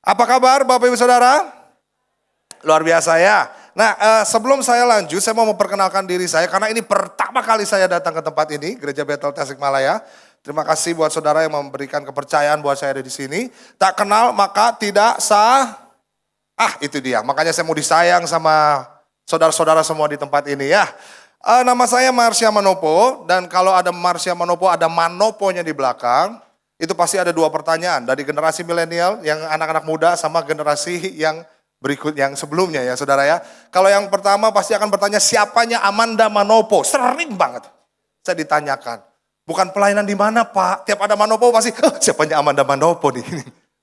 Apa kabar Bapak Ibu Saudara? Luar biasa ya. Nah, sebelum saya lanjut, saya mau memperkenalkan diri saya karena ini pertama kali saya datang ke tempat ini, Gereja Bethel Tasikmalaya. Terima kasih buat saudara yang memberikan kepercayaan buat saya ada di sini. Tak kenal maka tidak sah. Itu dia. Makanya saya mau disayang sama saudara-saudara semua di tempat ini ya. Nama saya Marsha Manopo dan kalau ada Marsha Manopo ada Manoponya di belakang. Itu pasti ada dua pertanyaan dari generasi milenial yang anak-anak muda sama generasi yang berikut yang sebelumnya ya saudara ya. Kalau yang pertama pasti akan bertanya siapanya Amanda Manopo. Sering banget saya ditanyakan. Bukan pelayanan di mana Pak? Tiap ada Manopo pasti siapanya Amanda Manopo nih.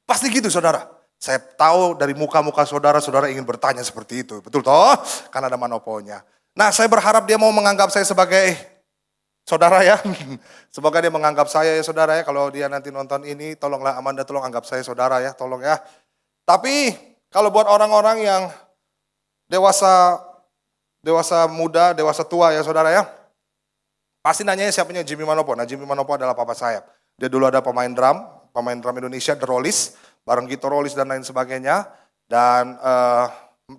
Pasti gitu saudara. Saya tahu dari muka-muka saudara ingin bertanya seperti itu. Betul toh? Karena ada Manoponya. Nah saya berharap dia mau menganggap saya sebagai saudara ya. Semoga dia menganggap saya ya saudara ya. Kalau dia nanti nonton ini tolonglah Amanda tolong anggap saya saudara ya. Tolong ya. Tapi kalau buat orang-orang yang dewasa muda, dewasa tua ya saudara ya. Pasti nanyanya siapanya Jimmy Manopo. Nah Jimmy Manopo adalah papa saya. Dia dulu ada pemain drum Indonesia, The Rollies. Bareng Gito Rollies dan lain sebagainya. Dan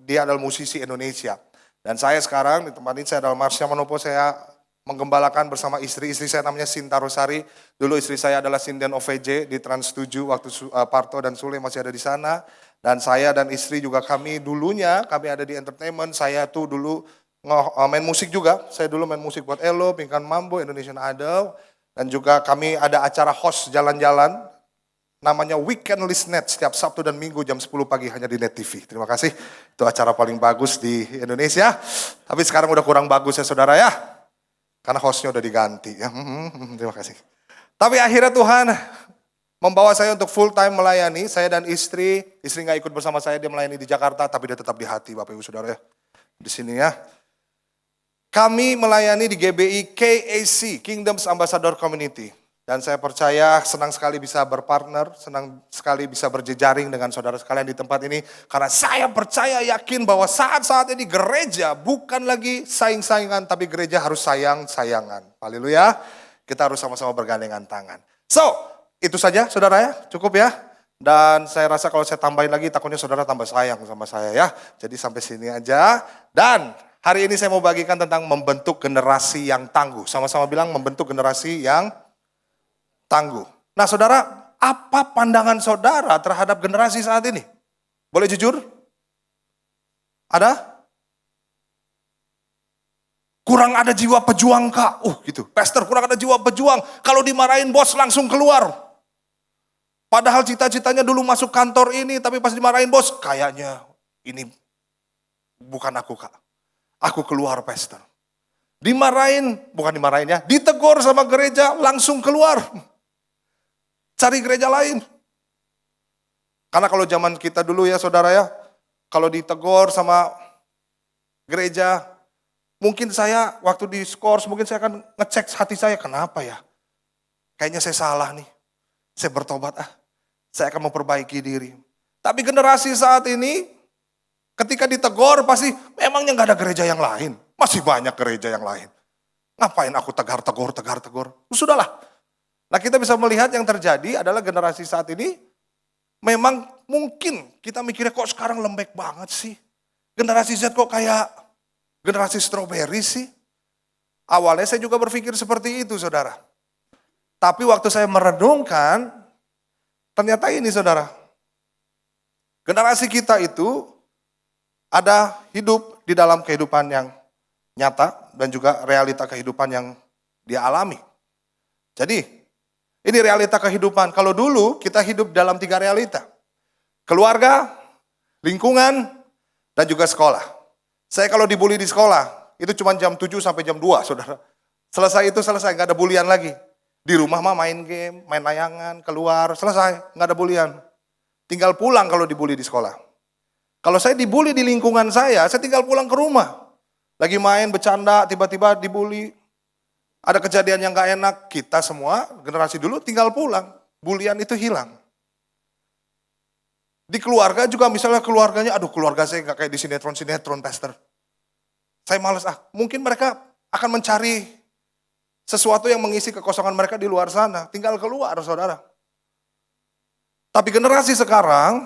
dia adalah musisi Indonesia. Dan saya sekarang di tempat ini saya adalah Marsha Manopo, saya menggembalakan bersama istri saya namanya Sinta Rosari. Dulu istri saya adalah Sinden OVJ di Trans 7 waktu Parto dan Sule masih ada di sana. Dan saya dan istri juga kami ada di entertainment. Saya tuh dulu main musik juga. Saya dulu main musik buat Elo, Pingkan Mambo, Indonesian Idol. Dan juga kami ada acara host jalan-jalan. Namanya Weekend Listenet setiap Sabtu dan Minggu jam 10 pagi hanya di Net TV. Terima kasih. Itu acara paling bagus di Indonesia. Tapi sekarang udah kurang bagus ya saudara ya. Karena hostnya udah diganti. Ya. Terima kasih. Tapi akhirnya Tuhan membawa saya untuk full time melayani. Saya dan istri gak ikut bersama saya, dia melayani di Jakarta. Tapi dia tetap di hati Bapak Ibu Saudara ya. Di sini ya. Kami melayani di GBI KAC, Kingdoms Ambassador Community. Dan saya percaya senang sekali bisa berpartner, senang sekali bisa berjejaring dengan saudara sekalian di tempat ini. Karena saya percaya yakin bahwa saat-saat ini gereja bukan lagi saing-saingan, tapi gereja harus sayang-sayangan. Haleluya, kita harus sama-sama bergandengan tangan. So, itu saja saudara ya, cukup ya. Dan saya rasa kalau saya tambahin lagi takutnya saudara tambah sayang sama saya ya. Jadi sampai sini aja. Dan hari ini saya mau bagikan tentang membentuk generasi yang tangguh. Sama-sama bilang membentuk generasi yang tangguh. Nah saudara, apa pandangan saudara terhadap generasi saat ini? Boleh jujur? Ada? Kurang ada jiwa pejuang kak? Gitu. Pastor kurang ada jiwa pejuang. Kalau dimarahin bos langsung keluar. Padahal cita-citanya dulu masuk kantor ini, tapi pas dimarahin bos, kayaknya ini bukan aku kak. Aku keluar pastor. Ditegur sama gereja langsung keluar. Cari gereja lain. Karena kalau zaman kita dulu ya saudara ya, kalau ditegur sama gereja, mungkin saya waktu di skors, mungkin saya akan ngecek hati saya, kenapa ya? Kayaknya saya salah nih, saya bertobat saya akan memperbaiki diri. Tapi generasi saat ini, ketika ditegur pasti, memangnya gak ada gereja yang lain? Masih banyak gereja yang lain. Ngapain aku tegar? Sudahlah. Nah kita bisa melihat yang terjadi adalah generasi saat ini memang mungkin kita mikirnya kok sekarang lembek banget sih. Generasi Z kok kayak generasi strawberry sih. Awalnya saya juga berpikir seperti itu saudara. Tapi waktu saya merenungkan, ternyata ini saudara. Generasi kita itu ada hidup di dalam kehidupan yang nyata dan juga realita kehidupan yang dia alami. Jadi ini realita kehidupan. Kalau dulu kita hidup dalam 3 realita. Keluarga, lingkungan, dan juga sekolah. Saya kalau dibully di sekolah, itu cuma jam 7 sampai jam 2, saudara. Selesai, gak ada bulian lagi. Di rumah mah main game, main layangan, keluar, selesai, gak ada bulian. Tinggal pulang kalau dibully di sekolah. Kalau saya dibully di lingkungan saya tinggal pulang ke rumah. Lagi main, bercanda, tiba-tiba dibully. Ada kejadian yang gak enak, kita semua generasi dulu tinggal pulang. Bulian itu hilang. Di keluarga juga misalnya keluarganya, keluarga saya gak kayak di sinetron pastor. Saya malas mungkin mereka akan mencari sesuatu yang mengisi kekosongan mereka di luar sana. Tinggal keluar saudara. Tapi generasi sekarang,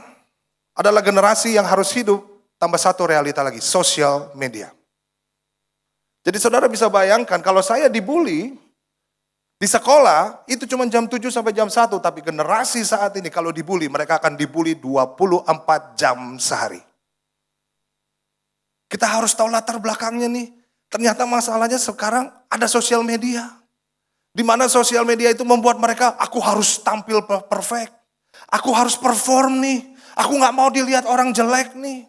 adalah generasi yang harus hidup tambah satu realita lagi, sosial media. Jadi saudara bisa bayangkan kalau saya dibully di sekolah itu cuma jam 7 sampai jam 1, tapi generasi saat ini kalau dibully mereka akan dibully 24 jam sehari. Kita harus tahu latar belakangnya nih. Ternyata masalahnya sekarang ada sosial media. Di mana sosial media itu membuat mereka, aku harus tampil perfect. Aku harus perform nih. Aku gak mau dilihat orang jelek nih.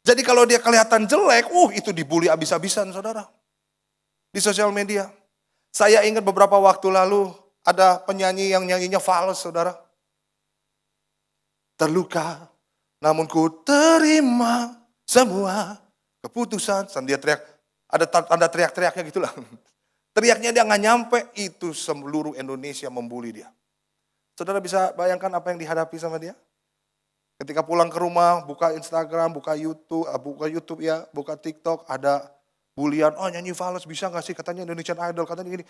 Jadi kalau dia kelihatan jelek, itu dibully abis-abisan saudara. Di sosial media. Saya ingat beberapa waktu lalu ada penyanyi yang nyanyinya fals saudara. Terluka, namun ku terima semua keputusan. Dan dia teriak, ada tanda teriak-teriaknya gitulah. Teriaknya dia nggak nyampe, itu seluruh Indonesia membuli dia. Saudara bisa bayangkan apa yang dihadapi sama dia? Ketika pulang ke rumah, buka Instagram, buka YouTube ya, buka TikTok, ada bulian, nyanyi fals bisa nggak sih? Katanya Indonesian Idol, katanya gini.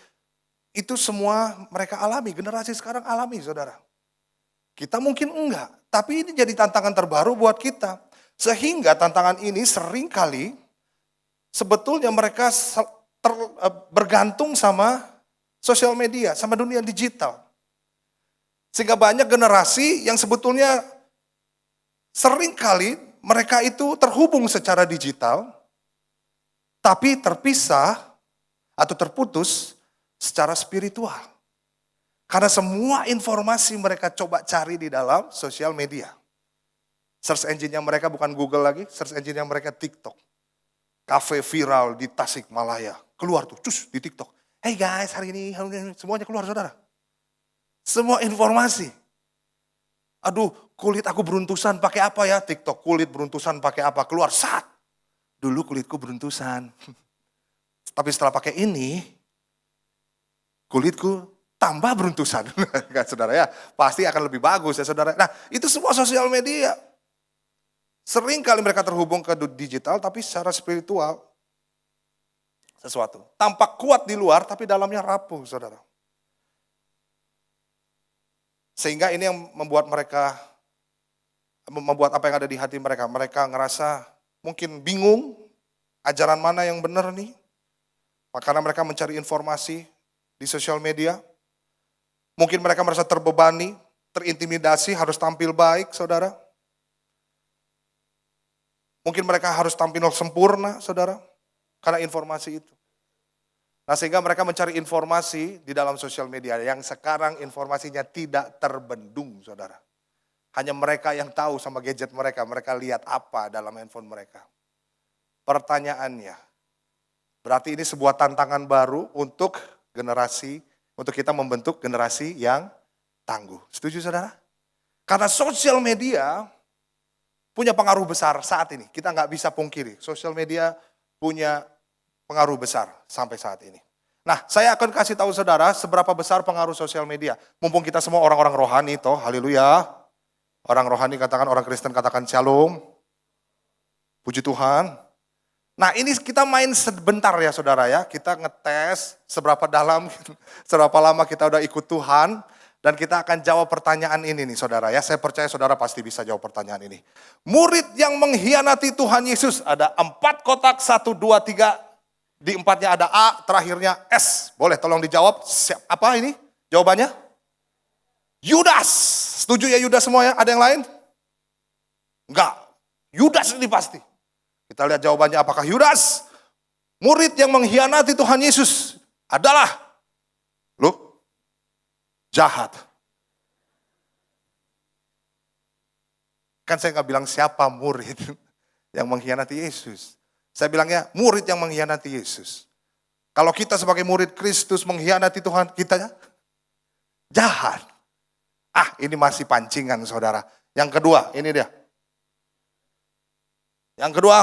Itu semua mereka alami, generasi sekarang alami saudara. Kita mungkin enggak, tapi ini jadi tantangan terbaru buat kita. Sehingga tantangan ini seringkali sebetulnya mereka bergantung sama sosial media, sama dunia digital. Sehingga banyak generasi yang sebetulnya seringkali mereka itu terhubung secara digital, tapi terpisah atau terputus secara spiritual. Karena semua informasi mereka coba cari di dalam sosial media. Search engine-nya mereka bukan Google lagi, search engine-nya mereka TikTok. Kafe viral di Tasikmalaya. Keluar tuh, cus di TikTok. Hey guys, hari ini, semuanya keluar saudara. Semua informasi. Aduh, kulit aku beruntusan pakai apa ya? TikTok, kulit beruntusan pakai apa? Keluar, saat. Dulu kulitku beruntusan. Tapi setelah pakai ini, kulitku tambah beruntusan. Kan saudara ya, pasti akan lebih bagus ya saudara. Nah, itu semua sosial media. Sering kali mereka terhubung ke digital, tapi secara spiritual sesuatu. Tampak kuat di luar, tapi dalamnya rapuh, saudara. Sehingga ini yang membuat mereka, membuat apa yang ada di hati mereka. Mereka ngerasa mungkin bingung, ajaran mana yang benar nih. Karena mereka mencari informasi di sosial media. Mungkin mereka merasa terbebani, terintimidasi, harus tampil baik, saudara. Mungkin mereka harus tampil sempurna, saudara, karena informasi itu. Nah, sehingga mereka mencari informasi di dalam sosial media yang sekarang informasinya tidak terbendung, saudara. Hanya mereka yang tahu sama gadget mereka lihat apa dalam handphone mereka. Pertanyaannya, berarti ini sebuah tantangan baru untuk generasi, untuk kita membentuk generasi yang tangguh. Setuju, saudara? Karena sosial media punya pengaruh besar saat ini. Kita nggak bisa pungkiri. Sosial media punya pengaruh besar sampai saat ini. Nah, saya akan kasih tahu saudara seberapa besar pengaruh sosial media. Mumpung kita semua orang-orang rohani toh, haleluya. Orang rohani katakan, orang Kristen katakan shalom. Puji Tuhan. Nah, ini kita main sebentar ya saudara ya. Kita ngetes seberapa dalam, seberapa lama kita udah ikut Tuhan. Dan kita akan jawab pertanyaan ini nih saudara ya. Saya percaya saudara pasti bisa jawab pertanyaan ini. Murid yang mengkhianati Tuhan Yesus. Ada 4 kotak, 1, 2, 3. Di 4-nya ada A, terakhirnya S. Boleh tolong dijawab. Apa ini jawabannya? Yudas. Setuju ya Yudas semua ya? Ada yang lain? Enggak. Yudas ini pasti. Kita lihat jawabannya apakah Yudas. Murid yang mengkhianati Tuhan Yesus adalah jahat. Kan saya nggak bilang siapa murid yang mengkhianati Yesus. Saya bilangnya murid yang mengkhianati Yesus. Kalau kita sebagai murid Kristus mengkhianati Tuhan, kita jahat. Ini masih pancingan saudara. Yang kedua, ini dia. Yang kedua.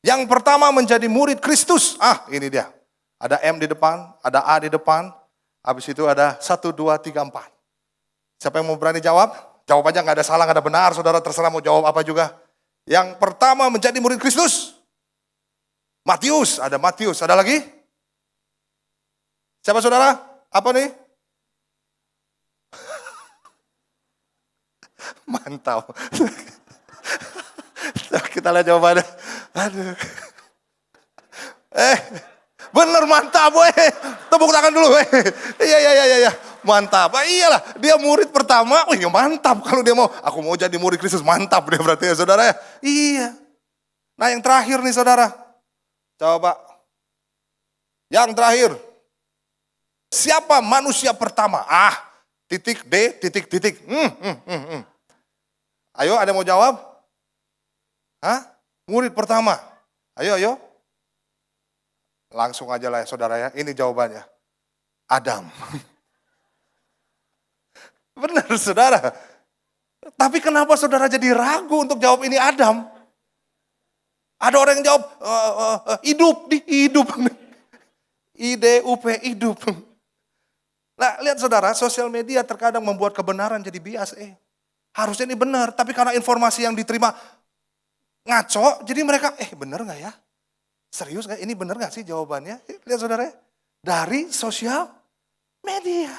Yang pertama menjadi murid Kristus. Ini dia. Ada M di depan, ada A di depan. Habis itu ada 1, 2, 3, 4. Siapa yang mau berani jawab? Jawab aja, gak ada salah, gak ada benar. Saudara terserah mau jawab apa juga. Yang pertama menjadi murid Kristus. Matius, ada Matius. Ada lagi? Siapa saudara? Apa nih? Mantap. Kita lihat jawabannya. Aduh. Bener mantap weh. Tepuk tangan dulu weh. Iya. Mantap. Iyalah, dia murid pertama. Wih, mantap kalau dia mau. Aku mau jadi murid Kristus. Mantap dia berarti ya saudara ya. Iya. Nah yang terakhir nih saudara. Coba. Yang terakhir. Siapa manusia pertama? Titik D, titik. Ayo ada mau jawab? Murid pertama. Ayo. Langsung aja lah ya saudara ya. Ini jawabannya. Adam. Benar saudara. Tapi kenapa saudara jadi ragu untuk jawab ini Adam? Ada orang yang jawab hidup. IDUP hidup. Nah lihat saudara, sosial media terkadang membuat kebenaran jadi bias. Harusnya ini benar, tapi karena informasi yang diterima ngaco, jadi mereka, benar gak ya? Serius gak? Ini benar gak sih jawabannya? Lihat saudara, dari sosial media.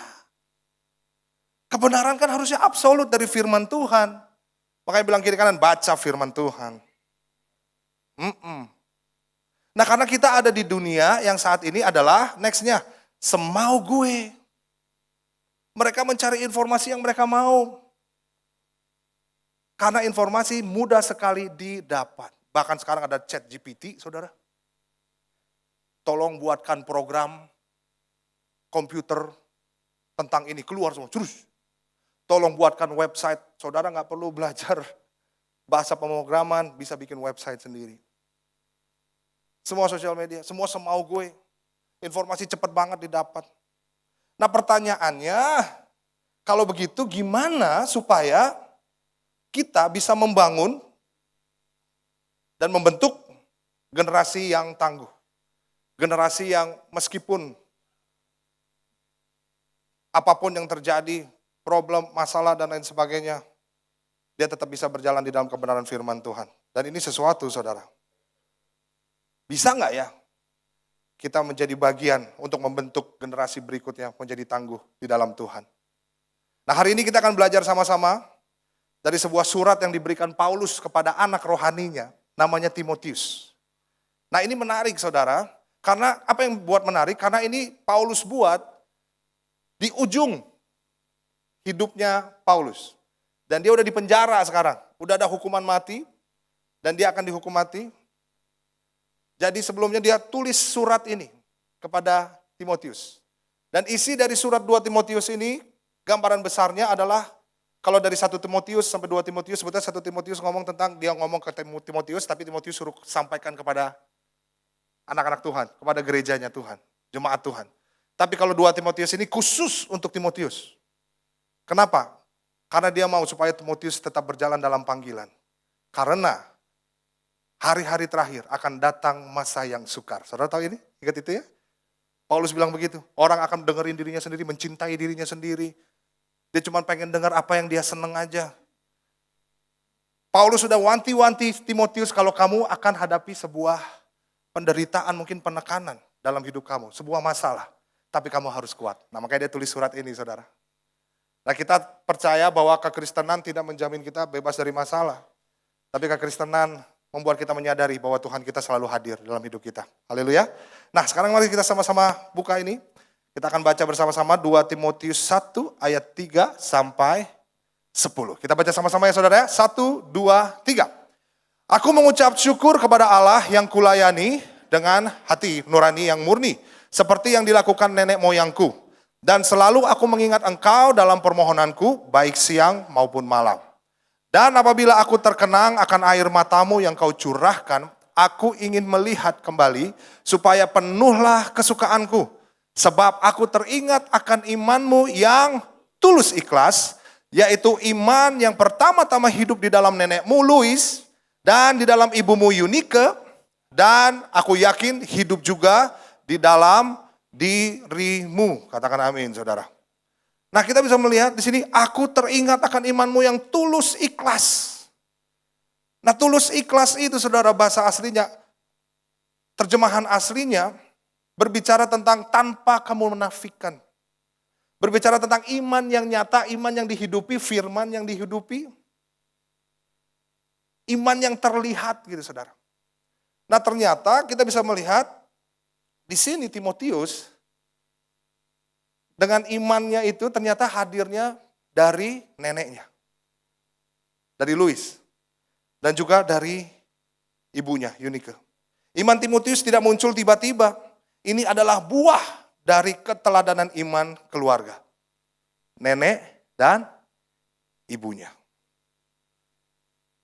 Kebenaran kan harusnya absolut dari firman Tuhan. Makanya bilang kiri kanan, baca firman Tuhan. Nah karena kita ada di dunia yang saat ini adalah, nextnya, semau gue. Mereka mencari informasi yang mereka mau. Karena informasi mudah sekali didapat. Bahkan sekarang ada ChatGPT, saudara. Tolong buatkan program komputer tentang ini. Keluar semua, terus. Tolong buatkan website. Saudara nggak perlu belajar bahasa pemrograman, bisa bikin website sendiri. Semua sosial media, semua semau gue. Informasi cepat banget didapat. Nah pertanyaannya, kalau begitu gimana supaya kita bisa membangun dan membentuk generasi yang tangguh. Generasi yang meskipun apapun yang terjadi, problem, masalah dan lain sebagainya, dia tetap bisa berjalan di dalam kebenaran firman Tuhan. Dan ini sesuatu saudara. Bisa nggak ya kita menjadi bagian untuk membentuk generasi berikutnya menjadi tangguh di dalam Tuhan. Nah hari ini kita akan belajar sama-sama dari sebuah surat yang diberikan Paulus kepada anak rohaninya, namanya Timotius. Nah ini menarik saudara, karena apa yang buat menarik? Karena ini Paulus buat di ujung hidupnya Paulus. Dan dia udah di penjara sekarang, udah ada hukuman mati, dan dia akan dihukum mati. Jadi sebelumnya dia tulis surat ini kepada Timotius. Dan isi dari surat 2 Timotius ini, gambaran besarnya adalah, kalau dari 1 Timotius sampai 2 Timotius, sebetulnya 1 Timotius ngomong tentang, dia ngomong ke Timotius, tapi Timotius suruh sampaikan kepada anak-anak Tuhan, kepada gerejanya Tuhan, jemaat Tuhan. Tapi kalau 2 Timotius ini khusus untuk Timotius. Kenapa? Karena dia mau supaya Timotius tetap berjalan dalam panggilan. Karena hari-hari terakhir akan datang masa yang sukar. Saudara tahu ini? Ingat itu ya? Paulus bilang begitu. Orang akan dengerin dirinya sendiri, mencintai dirinya sendiri. Dia cuma pengen dengar apa yang dia seneng aja. Paulus sudah wanti-wanti Timotius kalau kamu akan hadapi sebuah penderitaan, mungkin penekanan dalam hidup kamu. Sebuah masalah. Tapi kamu harus kuat. Nah makanya dia tulis surat ini saudara. Nah kita percaya bahwa kekristenan tidak menjamin kita bebas dari masalah. Tapi kekristenan membuat kita menyadari bahwa Tuhan kita selalu hadir dalam hidup kita. Haleluya. Nah sekarang mari kita sama-sama buka ini. Kita akan baca bersama-sama 2 Timotius 1 ayat 3 sampai 10. Kita baca sama-sama ya saudara ya. 1, 2, 3. Aku mengucap syukur kepada Allah yang kulayani dengan hati nurani yang murni. Seperti yang dilakukan nenek moyangku. Dan selalu aku mengingat engkau dalam permohonanku baik siang maupun malam. Dan apabila aku terkenang akan air matamu yang kau curahkan, aku ingin melihat kembali supaya penuhlah kesukaanku. Sebab aku teringat akan imanmu yang tulus ikhlas, yaitu iman yang pertama-tama hidup di dalam nenekmu Louis dan di dalam ibumu Eunike, dan aku yakin hidup juga di dalam dirimu. Katakan amin saudara. Nah kita bisa melihat di sini, aku teringat akan imanmu yang tulus ikhlas. Nah tulus ikhlas itu saudara bahasa aslinya, terjemahan aslinya berbicara tentang tanpa kamu menafikan. Berbicara tentang iman yang nyata, iman yang dihidupi, firman yang dihidupi. Iman yang terlihat gitu saudara. Nah ternyata kita bisa melihat di sini Timotius dengan imannya itu ternyata hadirnya dari neneknya. Dari Louis. Dan juga dari ibunya Eunike. Iman Timotius tidak muncul tiba-tiba. Ini adalah buah dari keteladanan iman keluarga. Nenek dan ibunya.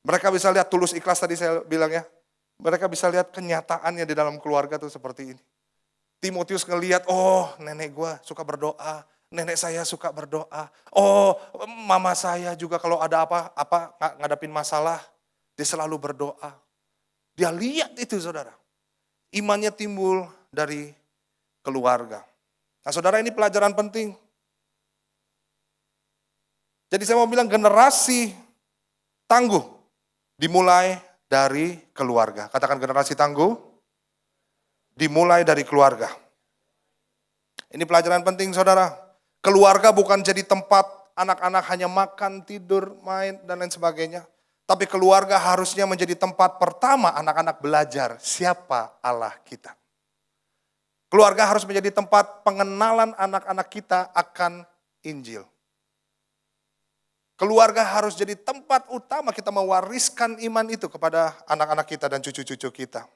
Mereka bisa lihat tulus ikhlas tadi saya bilang ya. Mereka bisa lihat kenyataannya di dalam keluarga tuh seperti ini. Timotius ngelihat, oh nenek gue suka berdoa. Nenek saya suka berdoa. Oh mama saya juga kalau ada apa ngadapin masalah. Dia selalu berdoa. Dia lihat itu saudara. Imannya timbul dari keluarga. Nah saudara ini pelajaran penting. Jadi saya mau bilang generasi tangguh. Dimulai dari keluarga. Katakan generasi tangguh. Dimulai dari keluarga. Ini pelajaran penting saudara. Keluarga bukan jadi tempat anak-anak hanya makan, tidur, main, dan lain sebagainya. Tapi keluarga harusnya menjadi tempat pertama anak-anak belajar siapa Allah kita. Keluarga harus menjadi tempat pengenalan anak-anak kita akan Injil. Keluarga harus jadi tempat utama kita mewariskan iman itu kepada anak-anak kita dan cucu-cucu kita.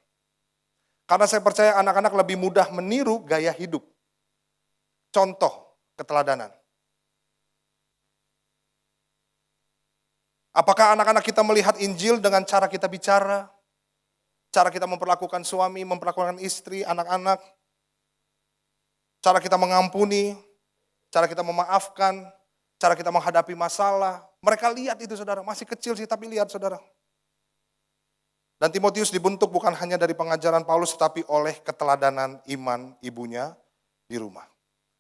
Karena saya percaya anak-anak lebih mudah meniru gaya hidup. Contoh keteladanan. Apakah anak-anak kita melihat Injil dengan cara kita bicara? Cara kita memperlakukan suami, memperlakukan istri, anak-anak? Cara kita mengampuni? Cara kita memaafkan? Cara kita menghadapi masalah, mereka lihat itu saudara, masih kecil sih tapi lihat saudara. Dan Timotius dibentuk bukan hanya dari pengajaran Paulus, tetapi oleh keteladanan iman ibunya di rumah.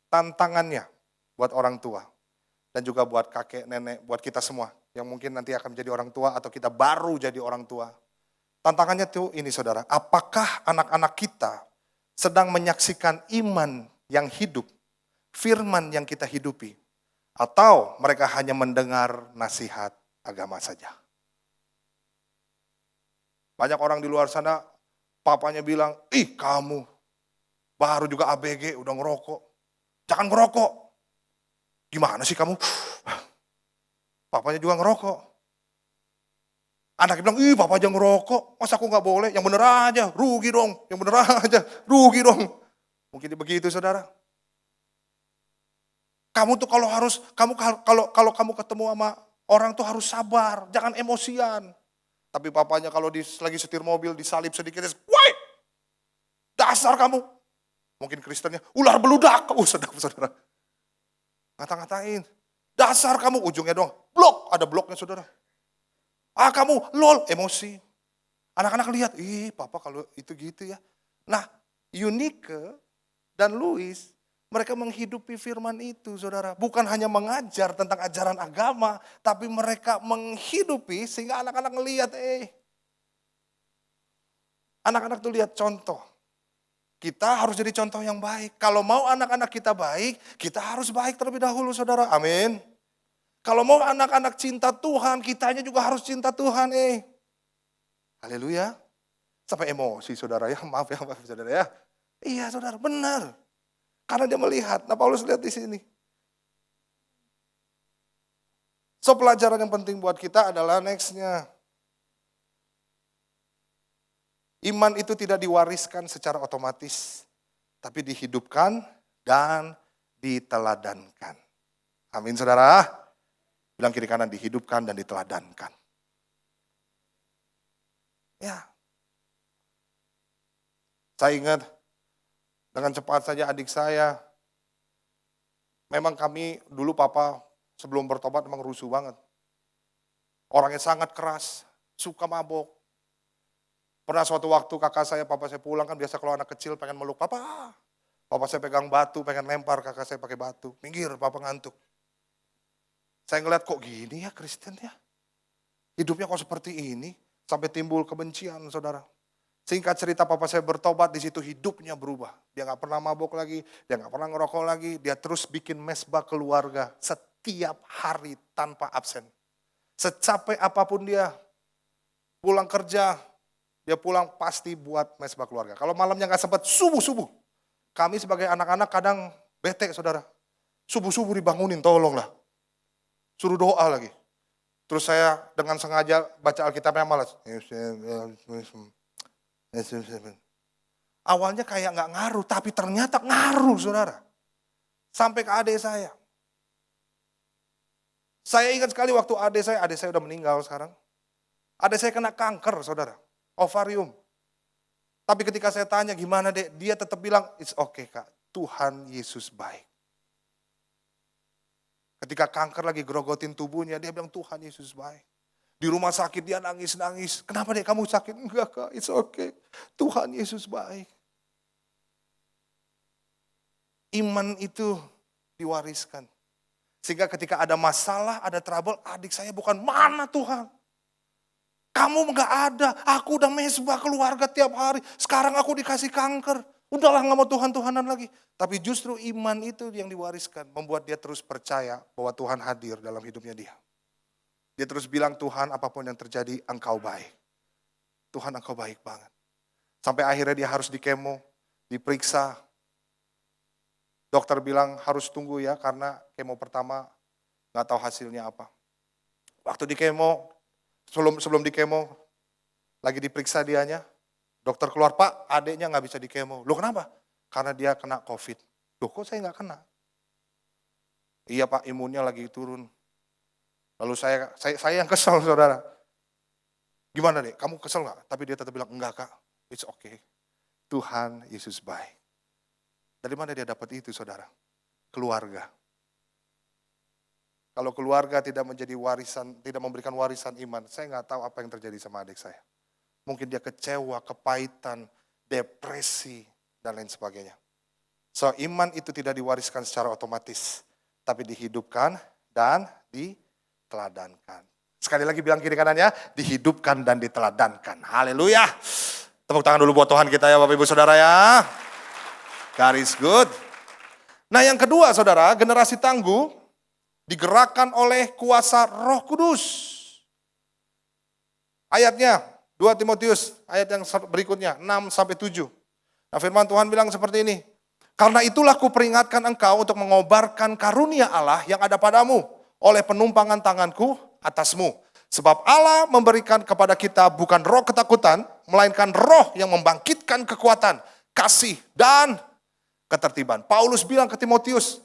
Tantangannya buat orang tua, dan juga buat kakek, nenek, buat kita semua, yang mungkin nanti akan menjadi orang tua atau kita baru jadi orang tua. Tantangannya tuh ini saudara, apakah anak-anak kita sedang menyaksikan iman yang hidup, firman yang kita hidupi, atau mereka hanya mendengar nasihat agama saja. Banyak orang di luar sana, papanya bilang, ih kamu baru juga ABG udah ngerokok. Jangan ngerokok. Gimana sih kamu? Papanya juga ngerokok. Anaknya bilang, ih papa aja ngerokok, masa aku gak boleh? Yang bener aja, rugi dong. Yang bener aja, rugi dong. Mungkin begitu saudara. Kamu tuh kalau kamu ketemu sama orang tuh harus sabar, jangan emosian. Tapi papanya kalau lagi setir mobil disalip sedikit, woi, dasar kamu. Mungkin Kristennya, ular beludak, saudara. Ngata-ngatain, dasar kamu, ujungnya doang, blok, ada bloknya saudara. Kamu, lol, emosi. Anak-anak lihat, papa kalau itu gitu ya. Nah, Eunike dan Louis, mereka menghidupi firman itu, saudara. Bukan hanya mengajar tentang ajaran agama, tapi mereka menghidupi sehingga anak-anak ngelihat, anak-anak tuh lihat contoh. Kita harus jadi contoh yang baik. Kalau mau anak-anak kita baik, kita harus baik terlebih dahulu, saudara. Amin. Kalau mau anak-anak cinta Tuhan, kitanya juga harus cinta Tuhan, Haleluya. Sampai emosi, saudara ya. Maaf saudara ya. Iya, saudara, benar. Karena dia melihat. Nah, Paulus lihat di sini. So, pelajaran yang penting buat kita adalah next-nya. Iman itu tidak diwariskan secara otomatis, tapi dihidupkan dan diteladankan. Amin, saudara. Bilang kiri kanan, dihidupkan dan diteladankan. Ya. Saya ingat, dengan cepat saja adik saya, memang kami dulu papa sebelum bertobat memang rusuh banget. Orangnya sangat keras, suka mabok. Pernah suatu waktu kakak saya, papa saya pulang kan biasa kalau anak kecil pengen meluk papa. Papa saya pegang batu, pengen lempar kakak saya pakai batu. Minggir, papa ngantuk. Saya ngeliat kok gini ya Kristen ya. Hidupnya kok seperti ini. Sampai timbul kebencian saudara. Singkat cerita papa saya bertobat, di situ hidupnya berubah. Dia gak pernah mabok lagi, dia gak pernah ngerokok lagi. Dia terus bikin mesbah keluarga setiap hari tanpa absen. Secapek apapun dia, pulang kerja, dia pulang pasti buat mesbah keluarga. Kalau malamnya nggak sempat, subuh-subuh. Kami sebagai anak-anak kadang bete saudara. Subuh-subuh dibangunin, tolonglah. Suruh doa lagi. Terus saya dengan sengaja baca Alkitabnya malas. Awalnya kayak nggak ngaruh, tapi ternyata ngaruh saudara. Sampai ke adik saya. Saya ingat sekali waktu adik saya udah meninggal sekarang. Adik saya kena kanker saudara, ovarium. Tapi ketika saya tanya gimana dek, dia tetap bilang, it's okay kak, Tuhan Yesus baik. Ketika kanker lagi gerogotin tubuhnya, dia bilang Tuhan Yesus baik. Di rumah sakit dia nangis-nangis, kenapa dek kamu sakit? Enggak kak, it's okay, Tuhan Yesus baik. Iman itu diwariskan. Sehingga ketika ada masalah, ada trouble, adik saya bukan mana Tuhan. Kamu nggak ada, aku udah mesbah keluarga tiap hari. Sekarang aku dikasih kanker. Udahlah nggak mau Tuhan-Tuhanan lagi. Tapi justru iman itu yang diwariskan. Membuat dia terus percaya bahwa Tuhan hadir dalam hidupnya dia. Dia terus bilang Tuhan apapun yang terjadi engkau baik. Tuhan engkau baik banget. Sampai akhirnya dia harus dikemo, diperiksa. Dokter bilang harus tunggu ya karena kemo pertama nggak tahu hasilnya apa. Waktu di kemo, sebelum di kemo, lagi diperiksa dianya, dokter keluar, Pak adiknya nggak bisa di kemo. Loh kenapa? Karena dia kena COVID. Loh kok saya nggak kena? Iya Pak imunnya lagi turun. Lalu saya yang kesel saudara. Gimana deh, kamu kesel nggak? Tapi dia tetap bilang enggak kak, it's okay. Tuhan Yesus baik. Dari mana dia dapat itu saudara? Keluarga. Kalau keluarga tidak menjadi warisan, tidak memberikan warisan iman, saya nggak tahu apa yang terjadi sama adik saya. Mungkin dia kecewa, kepahitan, depresi, dan lain sebagainya. So iman itu tidak diwariskan secara otomatis, tapi dihidupkan dan diteladankan. Sekali lagi bilang kiri kanannya, dihidupkan dan diteladankan. Haleluya. Tepuk tangan dulu buat Tuhan kita ya Bapak Ibu Saudara ya. God is good. Nah yang kedua saudara, generasi tangguh digerakkan oleh kuasa Roh Kudus. Ayatnya 2 Timotius ayat yang berikutnya 6-7. Nah firman Tuhan bilang seperti ini. Karena itulah kuperingatkan engkau untuk mengobarkan karunia Allah yang ada padamu oleh penumpangan tanganku atasmu. Sebab Allah memberikan kepada kita bukan roh ketakutan, melainkan roh yang membangkitkan kekuatan, kasih, dan ketertiban. Paulus bilang ke Timotius,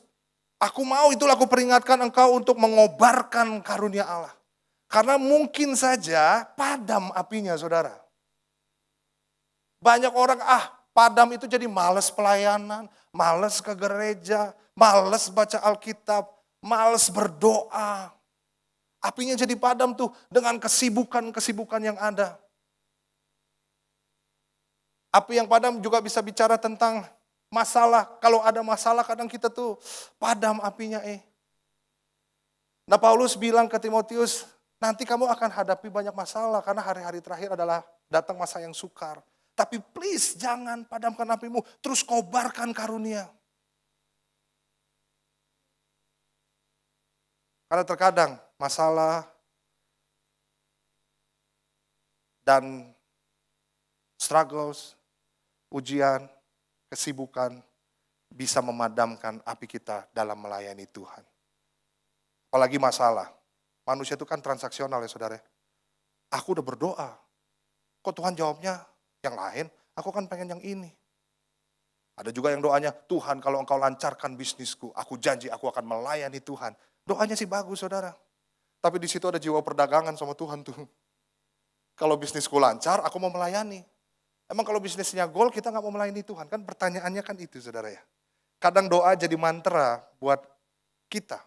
aku mau itulah aku peringatkan engkau untuk mengobarkan karunia Allah. Karena mungkin saja padam apinya saudara. Banyak orang padam itu jadi males pelayanan, males ke gereja, males baca Alkitab, males berdoa. Apinya jadi padam tuh dengan kesibukan-kesibukan yang ada. Api yang padam juga bisa bicara tentang masalah, kalau ada masalah kadang kita tuh padam apinya Nah Paulus bilang ke Timotius, nanti kamu akan hadapi banyak masalah karena hari-hari terakhir adalah datang masa yang sukar. Tapi please jangan padamkan apimu, terus kobarkan karunia. Karena terkadang masalah dan struggles, ujian, kesibukan bisa memadamkan api kita dalam melayani Tuhan. Apalagi masalah. Manusia itu kan transaksional ya saudara. Aku udah berdoa. Kok Tuhan jawabnya yang lain? Aku kan pengen yang ini. Ada juga yang doanya, Tuhan kalau engkau lancarkan bisnisku, aku janji aku akan melayani Tuhan. Doanya sih bagus saudara. Tapi di situ ada jiwa perdagangan sama Tuhan tuh. Kalau bisnisku lancar, aku mau melayani. Emang kalau bisnisnya goal, kita nggak mau melayani Tuhan? Kan pertanyaannya kan itu saudara ya. Kadang doa jadi mantra buat kita.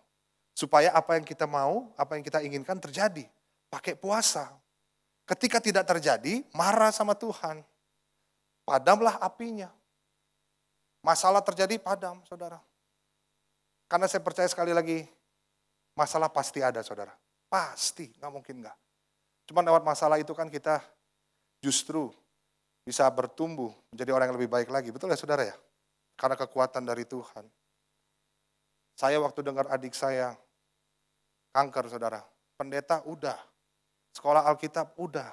Supaya apa yang kita mau, apa yang kita inginkan terjadi. Pakai puasa. Ketika tidak terjadi, marah sama Tuhan. Padamlah apinya. Masalah terjadi, padam saudara. Karena saya percaya sekali lagi, masalah pasti ada saudara. Pasti, nggak mungkin nggak. Cuma lewat masalah itu kan kita justru bisa bertumbuh menjadi orang yang lebih baik lagi. Betul ya saudara ya? Karena kekuatan dari Tuhan. Saya waktu dengar adik saya kanker saudara. Pendeta udah. Sekolah Alkitab udah.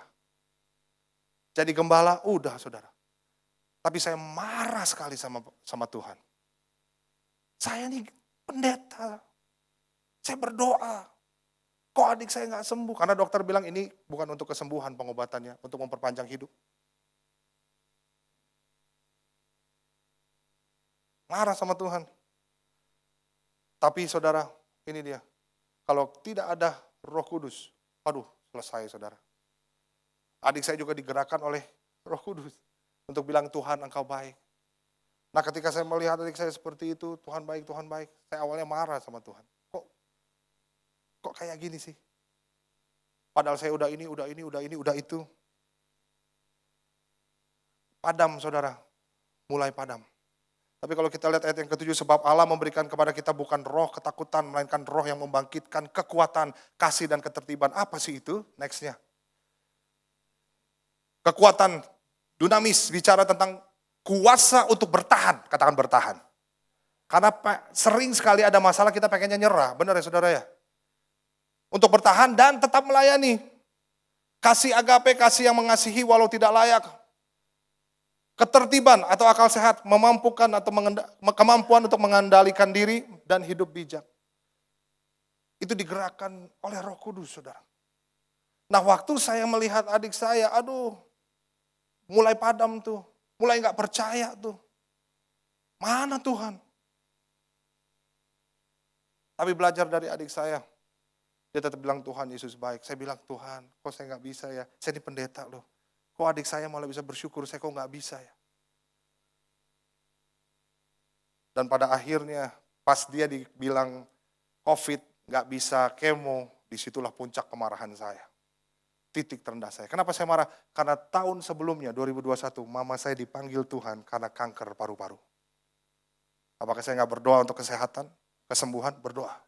jadi gembala, udah saudara. Tapi saya marah sekali sama Tuhan. Saya nih pendeta, saya berdoa. Kok adik saya nggak sembuh? Karena dokter bilang ini bukan untuk kesembuhan pengobatannya, untuk memperpanjang hidup. Marah sama Tuhan. Tapi saudara, ini dia. Kalau tidak ada Roh Kudus, aduh selesai saudara. Adik saya juga digerakkan oleh Roh Kudus untuk bilang Tuhan engkau baik. Nah ketika saya melihat adik saya seperti itu, Tuhan baik, saya awalnya marah sama Tuhan. Kok kayak gini sih? Padahal saya udah ini, udah itu. Padam saudara, mulai padam. Tapi kalau kita lihat ayat yang ke-7, sebab Allah memberikan kepada kita bukan roh ketakutan, melainkan roh yang membangkitkan kekuatan, kasih dan ketertiban. Apa sih itu? Nextnya. Kekuatan dunamis, bicara tentang kuasa untuk bertahan, katakan bertahan. Karena sering sekali ada masalah kita pengennya nyerah, benar ya saudara ya? Untuk bertahan dan tetap melayani. Kasih agape, kasih yang mengasihi walau tidak layak. Ketertiban atau akal sehat, kemampuan untuk mengendalikan diri dan hidup bijak. Itu digerakkan oleh Roh Kudus, saudara. Nah waktu saya melihat adik saya, aduh, mulai padam tuh, mulai gak percaya tuh. Mana Tuhan? Tapi belajar dari adik saya, dia tetap bilang Tuhan Yesus baik. Saya bilang Tuhan, kok saya gak bisa ya? Saya ini pendeta loh. Kok adik saya malah bisa bersyukur, saya kok gak bisa ya? Dan pada akhirnya pas dia dibilang COVID, gak bisa kemo, disitulah puncak kemarahan saya. Titik terendah saya. Kenapa saya marah? Karena tahun sebelumnya, 2021, mama saya dipanggil Tuhan karena kanker paru-paru. Apakah saya gak berdoa untuk kesehatan, kesembuhan? Berdoa.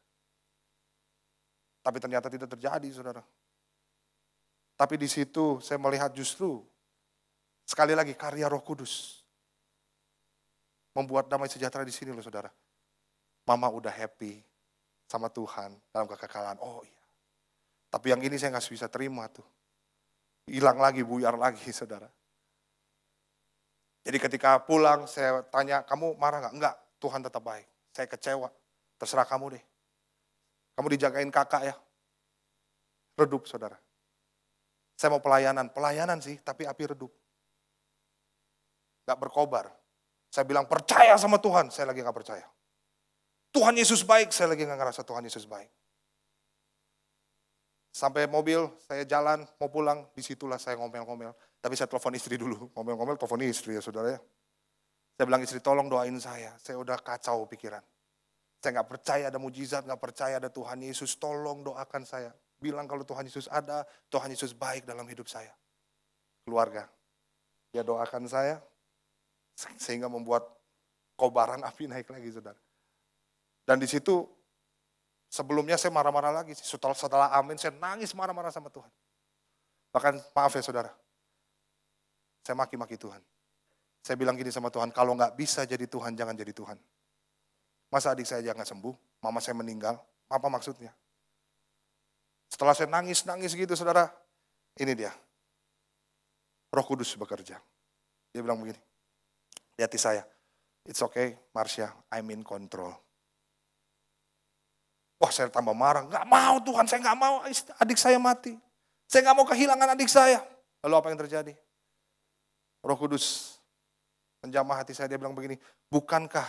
Tapi ternyata tidak terjadi, saudara. Tapi di situ saya melihat justru, sekali lagi karya Roh Kudus. Membuat damai sejahtera di sini loh saudara. Mama udah happy sama Tuhan dalam kekekalan. Oh iya. Tapi yang ini saya gak bisa terima tuh. Hilang lagi, buyar lagi saudara. Jadi ketika pulang saya tanya, kamu marah gak? Enggak, Tuhan tetap baik. Saya kecewa, terserah kamu deh. Kamu dijagain kakak ya. Redup saudara. Saya mau pelayanan sih, tapi api redup. Gak berkobar. Saya bilang percaya sama Tuhan, saya lagi gak percaya. Tuhan Yesus baik, saya lagi gak ngerasa Tuhan Yesus baik. Sampai mobil, saya jalan, mau pulang, disitulah saya ngomel-ngomel. Tapi saya telepon istri dulu, ngomel-ngomel telepon istri ya saudara ya. Saya bilang istri tolong doain saya udah kacau pikiran. Saya gak percaya ada mujizat, gak percaya ada Tuhan Yesus, tolong doakan saya. Bilang kalau Tuhan Yesus ada, Tuhan Yesus baik dalam hidup saya. Keluarga, dia doakan saya, sehingga membuat kobaran api naik lagi saudara. Dan di situ sebelumnya saya marah-marah lagi. Setelah amin saya nangis marah-marah sama Tuhan. Bahkan maaf ya saudara, saya maki-maki Tuhan. Saya bilang gini sama Tuhan, kalau gak bisa jadi Tuhan, jangan jadi Tuhan. Masa adik saya jangan sembuh, mama saya meninggal, apa maksudnya? Setelah saya nangis gitu saudara, ini dia. Roh Kudus bekerja. Dia bilang begini, di hati saya, it's okay Marsha, I'm in control. Wah saya tambah marah, gak mau Tuhan, saya gak mau adik saya mati. Saya gak mau kehilangan adik saya. Lalu apa yang terjadi? Roh Kudus menjamah hati saya, dia bilang begini, bukankah,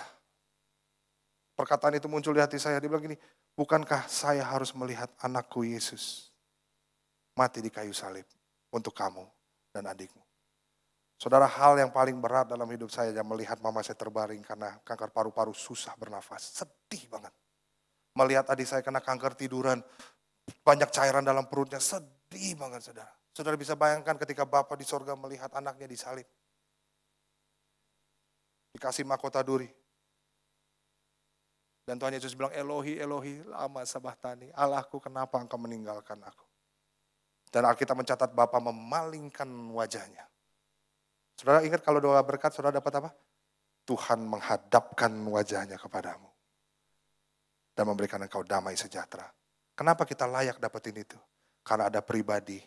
perkataan itu muncul di hati saya, dia bilang gini, bukankah saya harus melihat anakku Yesus mati di kayu salib untuk kamu dan adikmu. Saudara, hal yang paling berat dalam hidup saya yang melihat mama saya terbaring karena kanker paru-paru, susah bernafas, sedih banget. Melihat adik saya kena kanker tiduran, banyak cairan dalam perutnya, sedih banget saudara. Saudara bisa bayangkan ketika Bapa di sorga melihat anaknya disalib. Dikasih mahkota duri. Dan Tuhan Yesus bilang, Elohi, Elohi, lama sabachthani. Allahku, kenapa engkau meninggalkan aku? Dan Alkitab mencatat Bapa memalingkan wajahnya. Saudara ingat kalau doa berkat, saudara dapat apa? Tuhan menghadapkan wajahnya kepadamu. Dan memberikan engkau damai sejahtera. Kenapa kita layak dapetin itu? Karena ada pribadi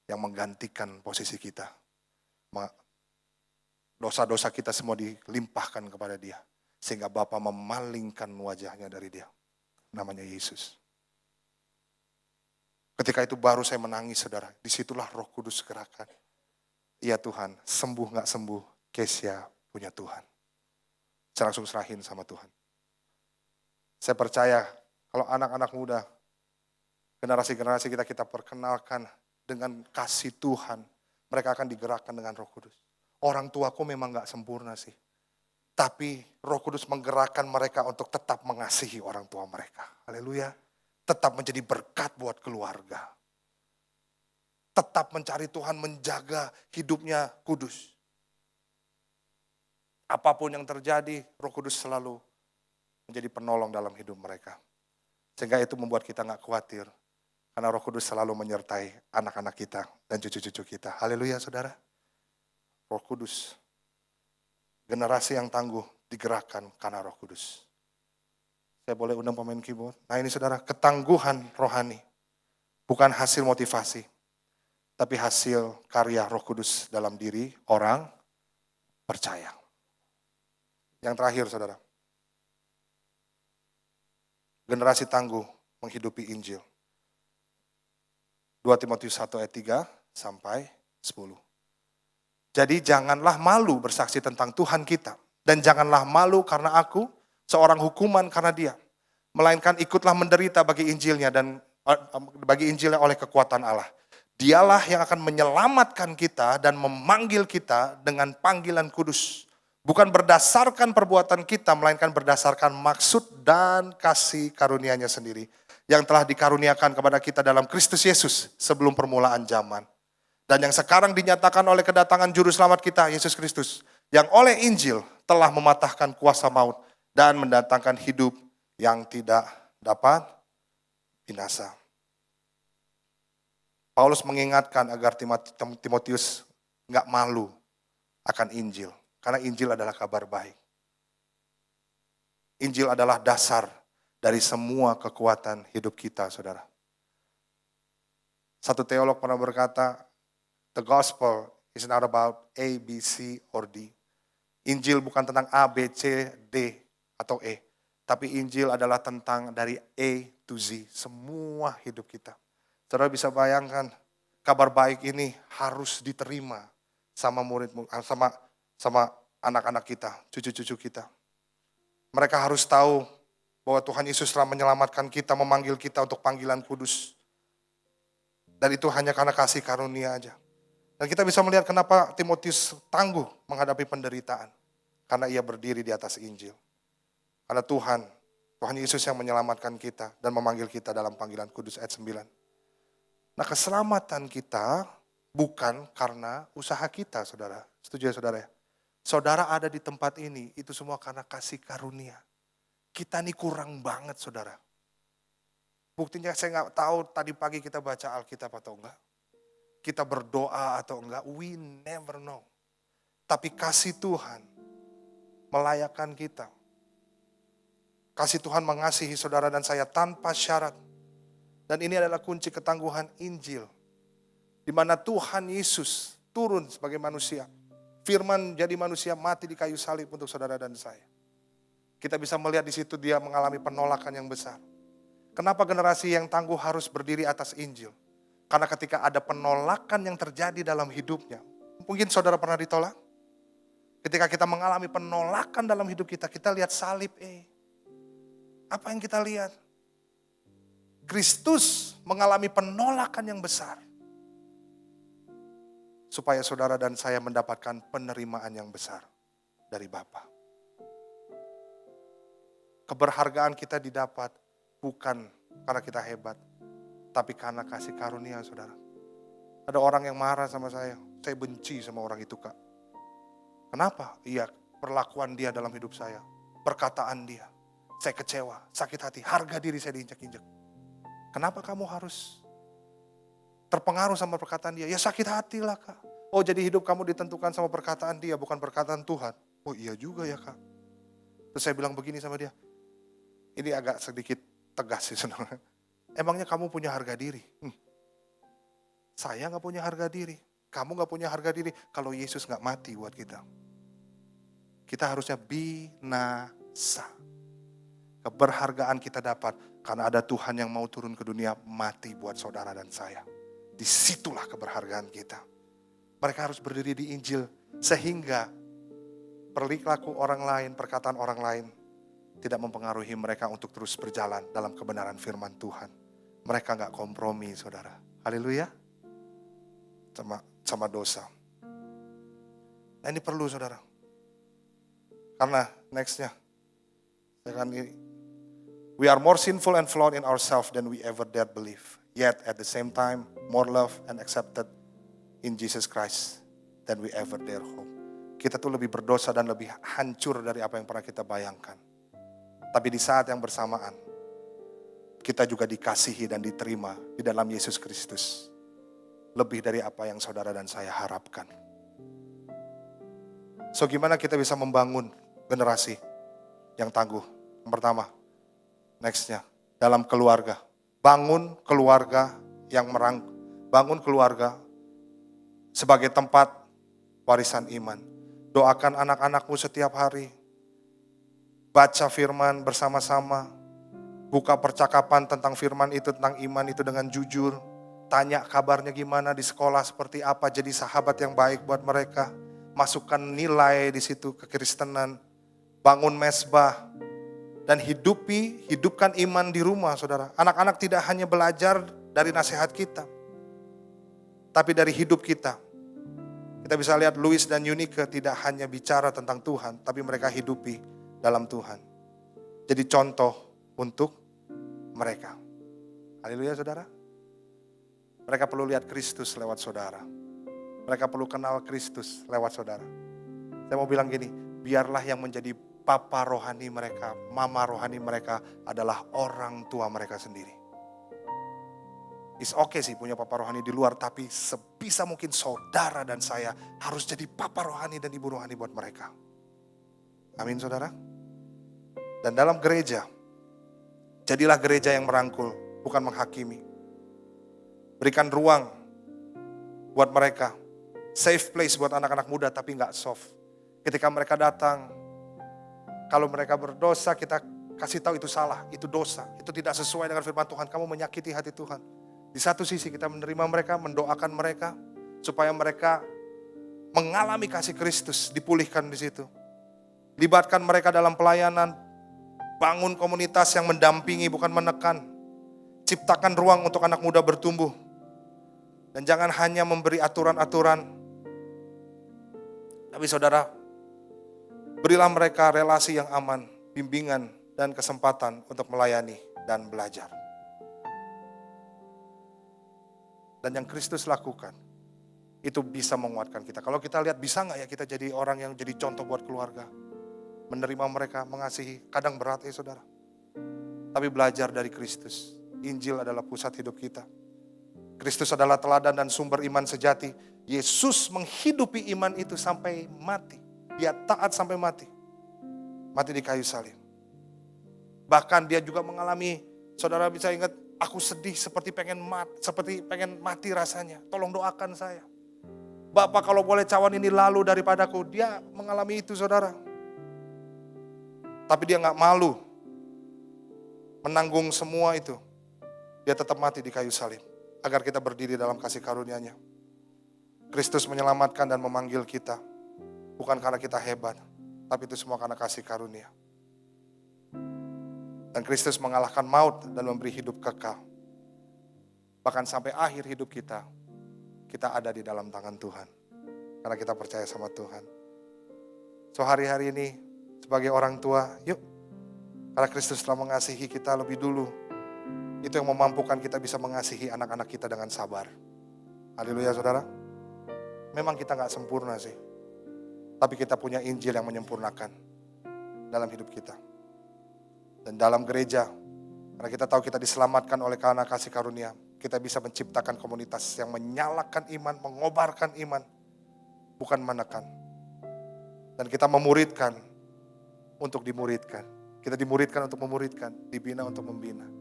yang menggantikan posisi kita. Dosa-dosa kita semua dilimpahkan kepada dia. Sehingga Bapa memalingkan wajahnya dari dia. Namanya Yesus. Ketika itu baru saya menangis, saudara. Disitulah Roh Kudus gerakan. Iya Tuhan, sembuh gak sembuh, Kesia punya Tuhan. Saya langsung serahin sama Tuhan. Saya percaya kalau anak-anak muda, generasi-generasi kita perkenalkan dengan kasih Tuhan. Mereka akan digerakkan dengan Roh Kudus. Orang tuaku memang gak sempurna sih. Tapi Roh Kudus menggerakkan mereka untuk tetap mengasihi orang tua mereka. Haleluya. Tetap menjadi berkat buat keluarga. Tetap mencari Tuhan, menjaga hidupnya kudus. Apapun yang terjadi, Roh Kudus selalu menjadi penolong dalam hidup mereka. Sehingga itu membuat kita gak khawatir. Karena Roh Kudus selalu menyertai anak-anak kita dan cucu-cucu kita. Haleluya saudara. Roh Kudus. Generasi yang tangguh digerakkan karena Roh Kudus. Saya boleh undang pemain keyboard. Nah ini saudara, ketangguhan rohani. Bukan hasil motivasi. Tapi hasil karya Roh Kudus dalam diri orang percaya. Yang terakhir saudara. Generasi tangguh menghidupi Injil. 2 Timotius 1 ayat 3 sampai 10. Jadi janganlah malu bersaksi tentang Tuhan kita. Dan janganlah malu karena aku seorang hukuman karena dia. Melainkan ikutlah menderita bagi Injilnya dan bagi Injilnya oleh kekuatan Allah. Dialah yang akan menyelamatkan kita dan memanggil kita dengan panggilan kudus. Bukan berdasarkan perbuatan kita, melainkan berdasarkan maksud dan kasih karunia-Nya sendiri. Yang telah dikaruniakan kepada kita dalam Kristus Yesus sebelum permulaan zaman. Dan yang sekarang dinyatakan oleh kedatangan Juru Selamat kita, Yesus Kristus. Yang oleh Injil telah mematahkan kuasa maut dan mendatangkan hidup yang tidak dapat binasa. Paulus mengingatkan agar Timotius nggak malu akan Injil. Karena Injil adalah kabar baik. Injil adalah dasar dari semua kekuatan hidup kita, saudara. Satu teolog pernah berkata, the gospel is not about A, B, C, or D. Injil bukan tentang A, B, C, D, atau E. Tapi Injil adalah tentang dari A to Z, semua hidup kita. Saudara bisa bayangkan, kabar baik ini harus diterima sama sama anak-anak kita, cucu-cucu kita. Mereka harus tahu bahwa Tuhan Yesus telah menyelamatkan kita, memanggil kita untuk panggilan kudus. Dan itu hanya karena kasih karunia aja. Dan kita bisa melihat kenapa Timotius tangguh menghadapi penderitaan. Karena ia berdiri di atas Injil. Karena Tuhan Yesus yang menyelamatkan kita dan memanggil kita dalam panggilan kudus ayat 9. Nah keselamatan kita bukan karena usaha kita saudara. Setuju ya saudara ya? Saudara ada di tempat ini itu semua karena kasih karunia. Kita nih kurang banget saudara. Buktinya saya gak tahu tadi pagi kita baca Alkitab atau enggak. Kita berdoa atau enggak, we never know. Tapi kasih Tuhan melayakkan kita. Kasih Tuhan mengasihi saudara dan saya tanpa syarat. Dan ini adalah kunci ketangguhan Injil. Di mana Tuhan Yesus turun sebagai manusia. Firman jadi manusia mati di kayu salib untuk saudara dan saya. Kita bisa melihat di situ dia mengalami penolakan yang besar. Kenapa generasi yang tangguh harus berdiri atas Injil? Karena ketika ada penolakan yang terjadi dalam hidupnya, mungkin saudara pernah ditolak. Ketika kita mengalami penolakan dalam hidup kita, kita lihat salib. Apa yang kita lihat? Kristus mengalami penolakan yang besar. Supaya saudara dan saya mendapatkan penerimaan yang besar dari Bapa. Keberhargaan kita didapat bukan karena kita hebat. Tapi karena kasih karunia saudara. Ada orang yang marah sama saya benci sama orang itu kak. Kenapa? Iya perlakuan dia dalam hidup saya. Perkataan dia. Saya kecewa, sakit hati, harga diri saya diinjak-injak. Kenapa kamu harus terpengaruh sama perkataan dia? Ya sakit hatilah kak. Oh jadi hidup kamu ditentukan sama perkataan dia, bukan perkataan Tuhan. Oh iya juga ya kak. Terus saya bilang begini sama dia. Ini agak sedikit tegas sih sebenarnya. Emangnya kamu punya harga diri? Saya gak punya harga diri. Kamu gak punya harga diri kalau Yesus gak mati buat kita. Kita harusnya binasa. Keberhargaan kita dapat karena ada Tuhan yang mau turun ke dunia mati buat saudara dan saya. Disitulah keberhargaan kita. Mereka harus berdiri di Injil sehingga perilaku orang lain, perkataan orang lain tidak mempengaruhi mereka untuk terus berjalan dalam kebenaran firman Tuhan. Mereka gak kompromi, saudara. Haleluya. Sama dosa. Nah, ini perlu, saudara. Karena nextnya, we are more sinful and flawed in ourselves than we ever dared believe. Yet at the same time, more loved and accepted in Jesus Christ than we ever dare hope. Kita tuh lebih berdosa dan lebih hancur dari apa yang pernah kita bayangkan. Tapi di saat yang bersamaan, kita juga dikasihi dan diterima di dalam Yesus Kristus. Lebih dari apa yang saudara dan saya harapkan. So gimana kita bisa membangun generasi yang tangguh? Yang pertama, nextnya, dalam keluarga. Bangun keluarga bangun keluarga sebagai tempat warisan iman. Doakan anak-anakmu setiap hari. Baca firman bersama-sama. Buka percakapan tentang firman itu, tentang iman itu dengan jujur. Tanya kabarnya gimana di sekolah, seperti apa, jadi sahabat yang baik buat mereka. Masukkan nilai di situ kekristenan. Bangun mesbah. Dan hidupkan iman di rumah, saudara. Anak-anak tidak hanya belajar dari nasihat kita, tapi dari hidup kita. Kita bisa lihat Louis dan Eunike tidak hanya bicara tentang Tuhan, tapi mereka hidupi dalam Tuhan. Jadi contoh untuk mereka. Haleluya, saudara. Mereka perlu lihat Kristus lewat saudara. Mereka perlu kenal Kristus lewat saudara. Saya mau bilang gini, biarlah yang menjadi papa rohani mereka, mama rohani mereka adalah orang tua mereka sendiri. It's okay sih punya papa rohani di luar, tapi sebisa mungkin saudara dan saya harus jadi papa rohani dan ibu rohani buat mereka. Amin, saudara. Dan dalam gereja, jadilah gereja yang merangkul, bukan menghakimi. Berikan ruang buat mereka. Safe place buat anak-anak muda tapi gak soft. Ketika mereka datang, kalau mereka berdosa kita kasih tahu itu salah, itu dosa. Itu tidak sesuai dengan firman Tuhan, kamu menyakiti hati Tuhan. Di satu sisi kita menerima mereka, mendoakan mereka. Supaya mereka mengalami kasih Kristus, dipulihkan di situ. Libatkan mereka dalam pelayanan. Bangun komunitas yang mendampingi bukan menekan. Ciptakan ruang untuk anak muda bertumbuh. Dan jangan hanya memberi aturan-aturan. Tapi saudara, berilah mereka relasi yang aman, bimbingan dan kesempatan untuk melayani dan belajar. Dan yang Kristus lakukan, itu bisa menguatkan kita. Kalau kita lihat bisa gak ya kita jadi orang yang jadi contoh buat keluarga. Menerima mereka, mengasihi, kadang berat ya saudara. Tapi belajar dari Kristus. Injil adalah pusat hidup kita. Kristus adalah teladan dan sumber iman sejati. Yesus menghidupi iman itu sampai mati. Dia taat sampai mati. Mati di kayu salib. Bahkan dia juga mengalami, saudara bisa ingat, aku sedih seperti pengen mati rasanya. Tolong doakan saya. Bapak kalau boleh cawan ini lalu daripadaku. Dia mengalami itu saudara. Tapi dia gak malu menanggung semua itu. Dia tetap mati di kayu salib. Agar kita berdiri dalam kasih karunia-Nya. Kristus menyelamatkan dan memanggil kita. Bukan karena kita hebat. Tapi itu semua karena kasih karunia. Dan Kristus mengalahkan maut dan memberi hidup kekal. Bahkan sampai akhir hidup kita. Kita ada di dalam tangan Tuhan. Karena kita percaya sama Tuhan. So hari-hari ini sebagai orang tua, yuk. Karena Kristus telah mengasihi kita lebih dulu. Itu yang memampukan kita bisa mengasihi anak-anak kita dengan sabar. Haleluya saudara. Memang kita gak sempurna sih. Tapi kita punya Injil yang menyempurnakan dalam hidup kita. Dan dalam gereja, karena kita tahu kita diselamatkan oleh karena kasih karunia, kita bisa menciptakan komunitas yang menyalakan iman, mengobarkan iman, bukan menekan. Dan kita memuridkan untuk dimuridkan. Kita dimuridkan untuk memuridkan, dibina untuk membina.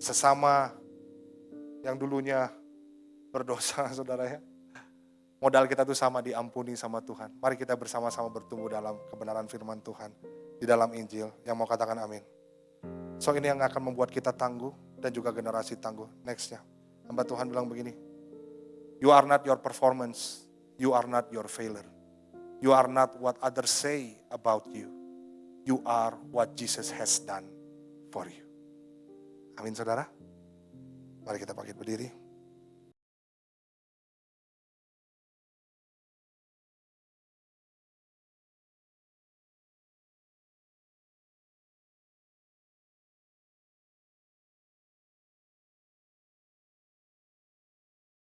Sesama yang dulunya berdosa, saudara ya. Modal kita tuh sama, diampuni sama Tuhan. Mari kita bersama-sama bertumbuh dalam kebenaran firman Tuhan. Di dalam Injil, yang mau katakan amin. So ini yang akan membuat kita tangguh dan juga generasi tangguh. Nextnya, hamba Tuhan bilang begini. You are not your performance, you are not your failure. You are not what others say about you. You are what Jesus has done for you. Amin saudara. Mari kita bangkit berdiri.